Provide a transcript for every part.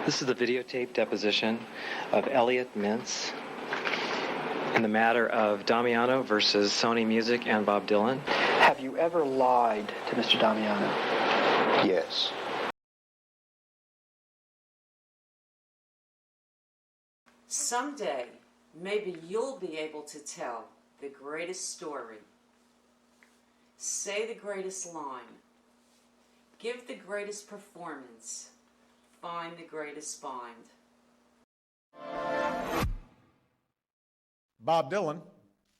This is the videotape deposition of Elliot Mintz in the matter of Damiano versus Sony Music and Bob Dylan. Have you ever lied to Mr. Damiano? Yes. Someday, maybe you'll be able to tell the greatest story. Say the greatest line. Give the greatest performance. Find the greatest find. Bob Dylan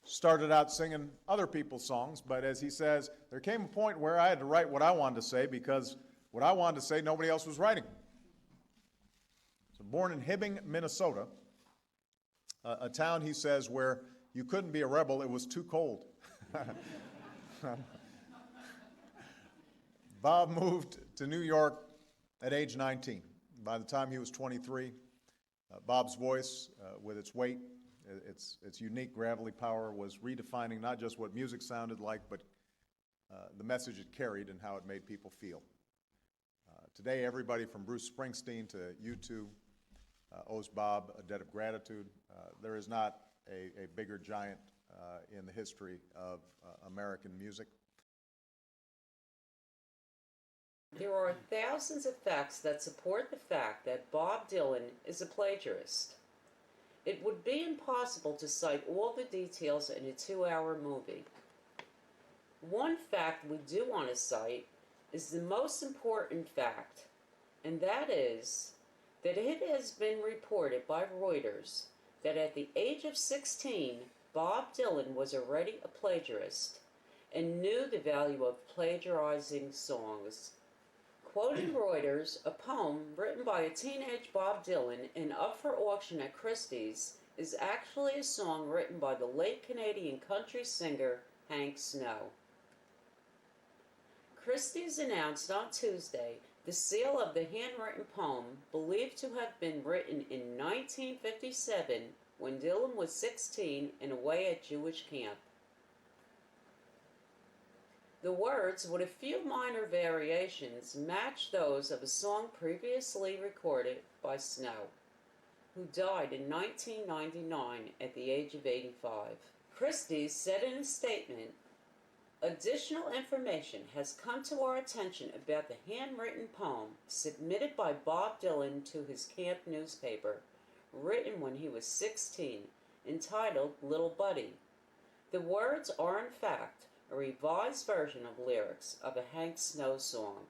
started out singing other people's songs, but as he says, there came a point where I had to write what I wanted to say because what I wanted to say, nobody else was writing. So born in Hibbing, Minnesota, a town, he says, where you couldn't be a rebel, it was too cold. Bob moved to New York at age 19. By the time he was 23, Bob's voice, with its weight, its unique gravelly power, was redefining not just what music sounded like, but the message it carried and how it made people feel. Today, everybody from Bruce Springsteen to U2 owes Bob a debt of gratitude. There is not a bigger giant in the history of American music. There are thousands of facts that support the fact that Bob Dylan is a plagiarist. It would be impossible to cite all the details in a 2-hour movie. One fact we do want to cite is the most important fact, and that is that it has been reported by Reuters that at the age of 16, Bob Dylan was already a plagiarist and knew the value of plagiarizing songs. Quoting Reuters, a poem written by a teenage Bob Dylan and up for auction at Christie's is actually a song written by the late Canadian country singer Hank Snow. Christie's announced on Tuesday the sale of the handwritten poem, believed to have been written in 1957 when Dylan was 16 and away at Jewish camp. The words, with a few minor variations, match those of a song previously recorded by Snow, who died in 1999 at the age of 85. Christie's said in a statement, "Additional information has come to our attention about the handwritten poem submitted by Bob Dylan to his camp newspaper, written when he was 16, entitled Little Buddy. The words are in fact a revised version of lyrics of a Hank Snow song."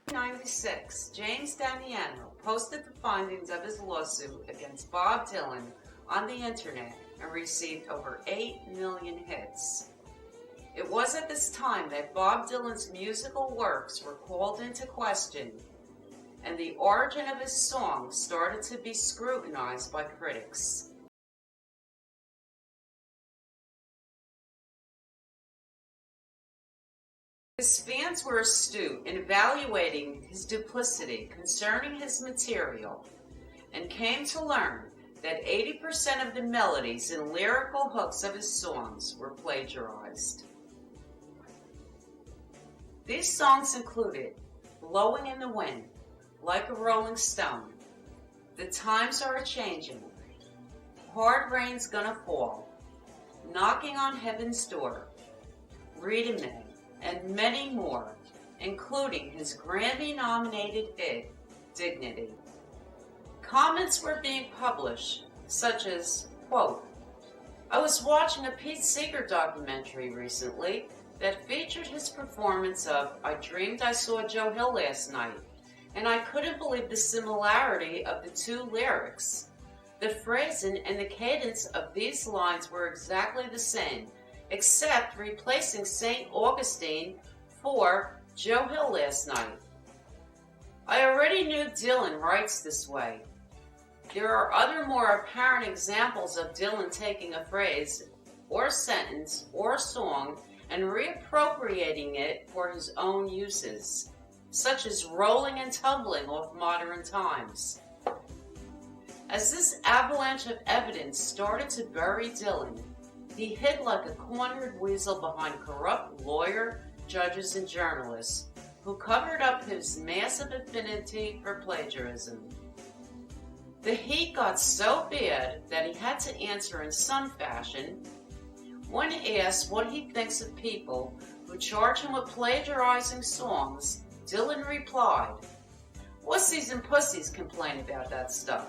In 1996, James Damiano posted the findings of his lawsuit against Bob Dylan on the internet and received over 8 million hits. It was at this time that Bob Dylan's musical works were called into question, and the origin of his songs started to be scrutinized by critics. His fans were astute in evaluating his duplicity concerning his material, and came to learn that 80% of the melodies and lyrical hooks of his songs were plagiarized. These songs included Blowin In The Wind, Like a Rolling Stone, The Times Are A-Changin', Hard Rain's Gonna Fall, Knocking on Heaven's Door, Read Me, and many more, including his Grammy-nominated hit, Dignity. Comments were being published, such as, quote, "I was watching a Pete Seeger documentary recently that featured his performance of I Dreamed I Saw Joe Hill Last Night, and I couldn't believe the similarity of the two lyrics. The phrasing and the cadence of these lines were exactly the same, except replacing St. Augustine for Joe Hill Last Night. I already knew Dylan writes this way. There are other more apparent examples of Dylan taking a phrase or sentence or song and reappropriating it for his own uses, such as rolling and tumbling off Modern Times. As this avalanche of evidence started to bury Dylan, He hid like a cornered weasel behind corrupt lawyer, judges, and journalists who covered up his massive affinity for plagiarism. The heat got so bad that he had to answer in some fashion. When asked what he thinks of people who charge him with plagiarizing songs, Dylan replied, "Wussies and pussies complain about that stuff."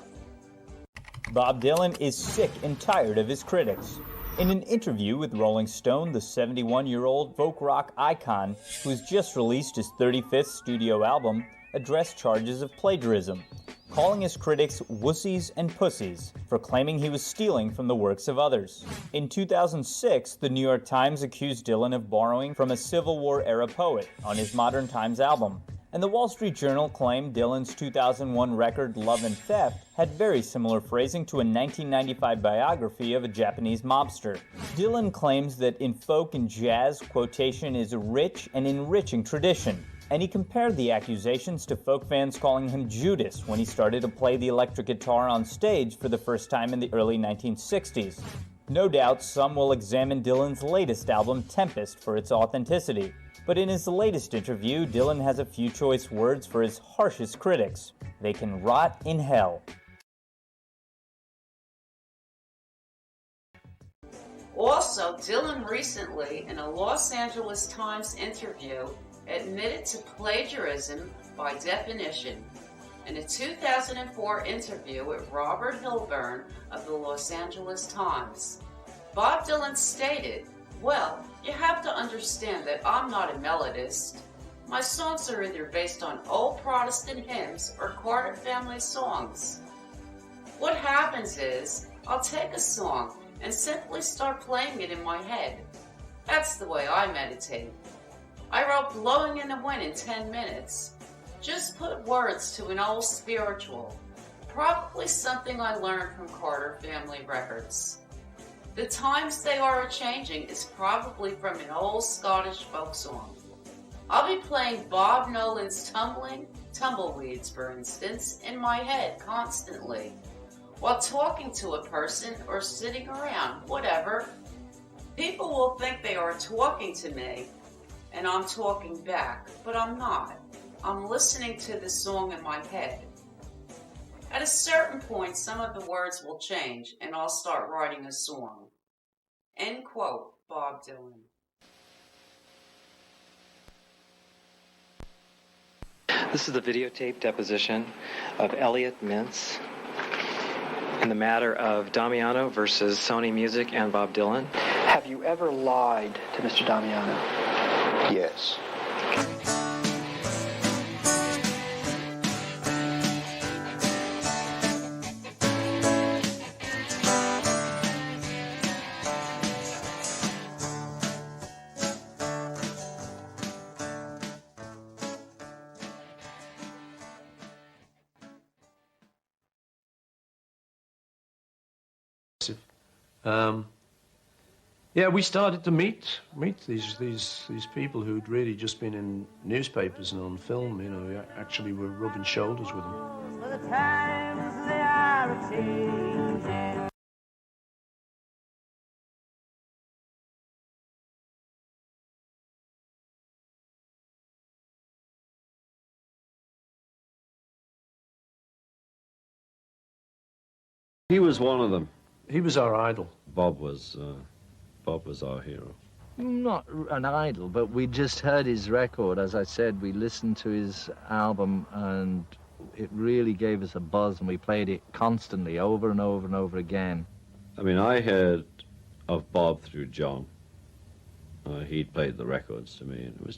Bob Dylan is sick and tired of his critics. In an interview with Rolling Stone, the 71-year-old folk rock icon, who has just released his 35th studio album, addressed charges of plagiarism, calling his critics wussies and pussies for claiming he was stealing from the works of others. In 2006, the New York Times accused Dylan of borrowing from a Civil War-era poet on his Modern Times album, and the Wall Street Journal claimed Dylan's 2001 record Love and Theft had very similar phrasing to a 1995 biography of a Japanese mobster. Dylan claims that in folk and jazz, quotation is a rich and enriching tradition, and he compared the accusations to folk fans calling him Judas when he started to play the electric guitar on stage for the first time in the early 1960s. No doubt some will examine Dylan's latest album, Tempest, for its authenticity. But in his latest interview, Dylan has a few choice words for his harshest critics. They can rot in hell. Also, Dylan recently, in a Los Angeles Times interview, admitted to plagiarism by definition. In a 2004 interview with Robert Hilburn of the Los Angeles Times, Bob Dylan stated, "Well, you have to understand that I'm not a melodist. My songs are either based on old Protestant hymns or Carter family songs. What happens is, I'll take a song and simply start playing it in my head. That's the way I meditate. I wrote Blowin In The Wind in 10 minutes. Just put words to an old spiritual, probably something I learned from Carter family records. The times they are a-changing is probably from an old Scottish folk song. I'll be playing Bob Nolan's Tumbleweeds, for instance, in my head constantly, while talking to a person or sitting around, whatever. People will think they are talking to me, and I'm talking back, but I'm not. I'm listening to the song in my head. At a certain point, some of the words will change, and I'll start writing a song." End quote, Bob Dylan. This is the videotape deposition of Elliot Mintz in the matter of Damiano versus Sony Music and Bob Dylan. Have you ever lied to Mr. Damiano? Yes. Yeah, we started to meet these people who'd really just been in newspapers and on film. You know, we actually were rubbing shoulders with them. The times they are a-changing. He was one of them. He was our idol. Bob was our hero. Not an idol, but we just heard his record. As I said, we listened to his album and it really gave us a buzz, and we played it constantly, over and over and over again. I mean, I heard of Bob through John. He'd played the records to me, and it was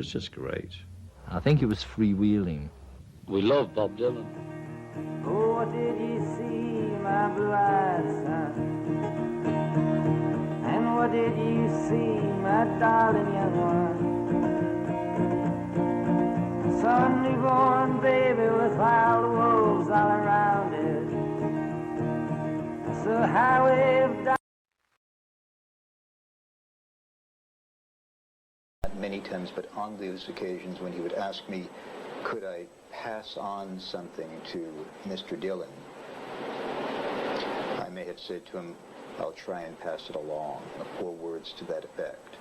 just great. I think it was freewheeling. We love Bob Dylan. Oh, what did you see, my blue-eyed son? And what did you see, my darling young one? Suddenly born baby with wild wolves all around it. So highway of Many times, but on those occasions when he would ask me, could I pass on something to Mr. Dylan, I may have said to him, I'll try and pass it along, 4 words to that effect.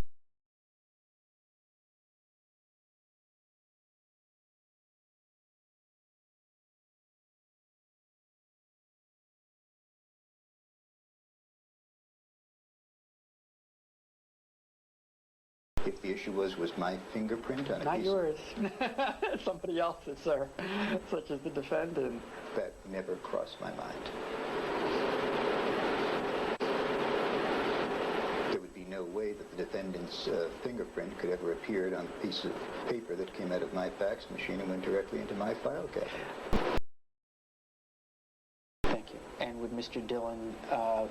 If the issue was my fingerprint on a Not piece yours. Somebody else's, sir, such as the defendant. that never crossed my mind. There would be no way that the defendant's fingerprint could ever appear on a piece of paper that came out of my fax machine and went directly into my file cabinet. Thank you. And would Mr. Dillon, on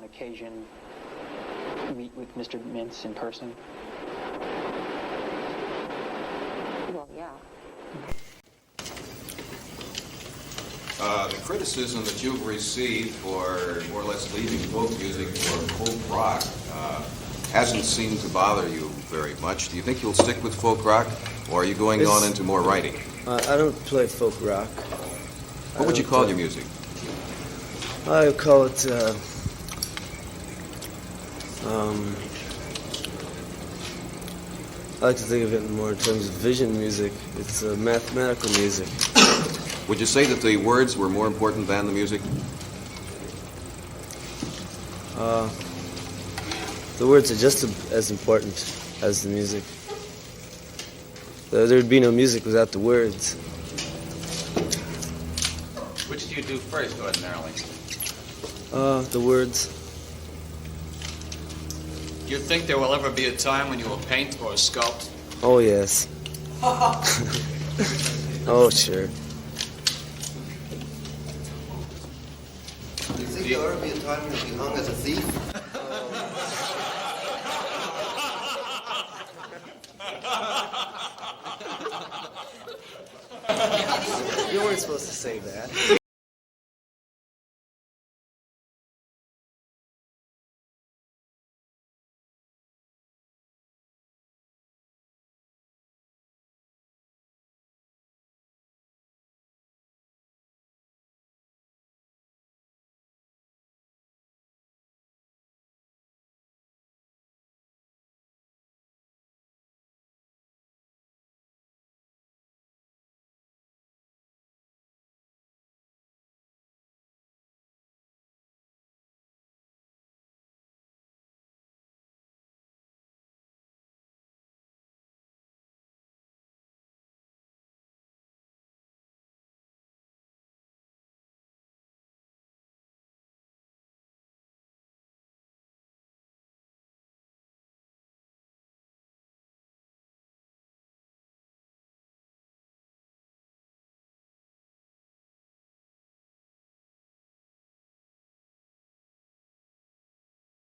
occasion, meet with Mr. Mintz in person? Well, yeah. The criticism that you've received for more or less leaving folk music for folk rock hasn't seemed to bother you very much. Do you think you'll stick with folk rock, or are you going on into more writing? I don't play folk rock. What would you call your music? I would call it, I like to think of it more in terms of vision music. It's mathematical music. Would you say that the words were more important than the music? The words are just as important as the music. There would be no music without the words. Which do you do first, ordinarily? The words. Do you think there will ever be a time when you will paint or sculpt? Oh, yes. Oh, sure. Do you think there'll ever be a time when you'll be hung as a thief? You weren't supposed to say that.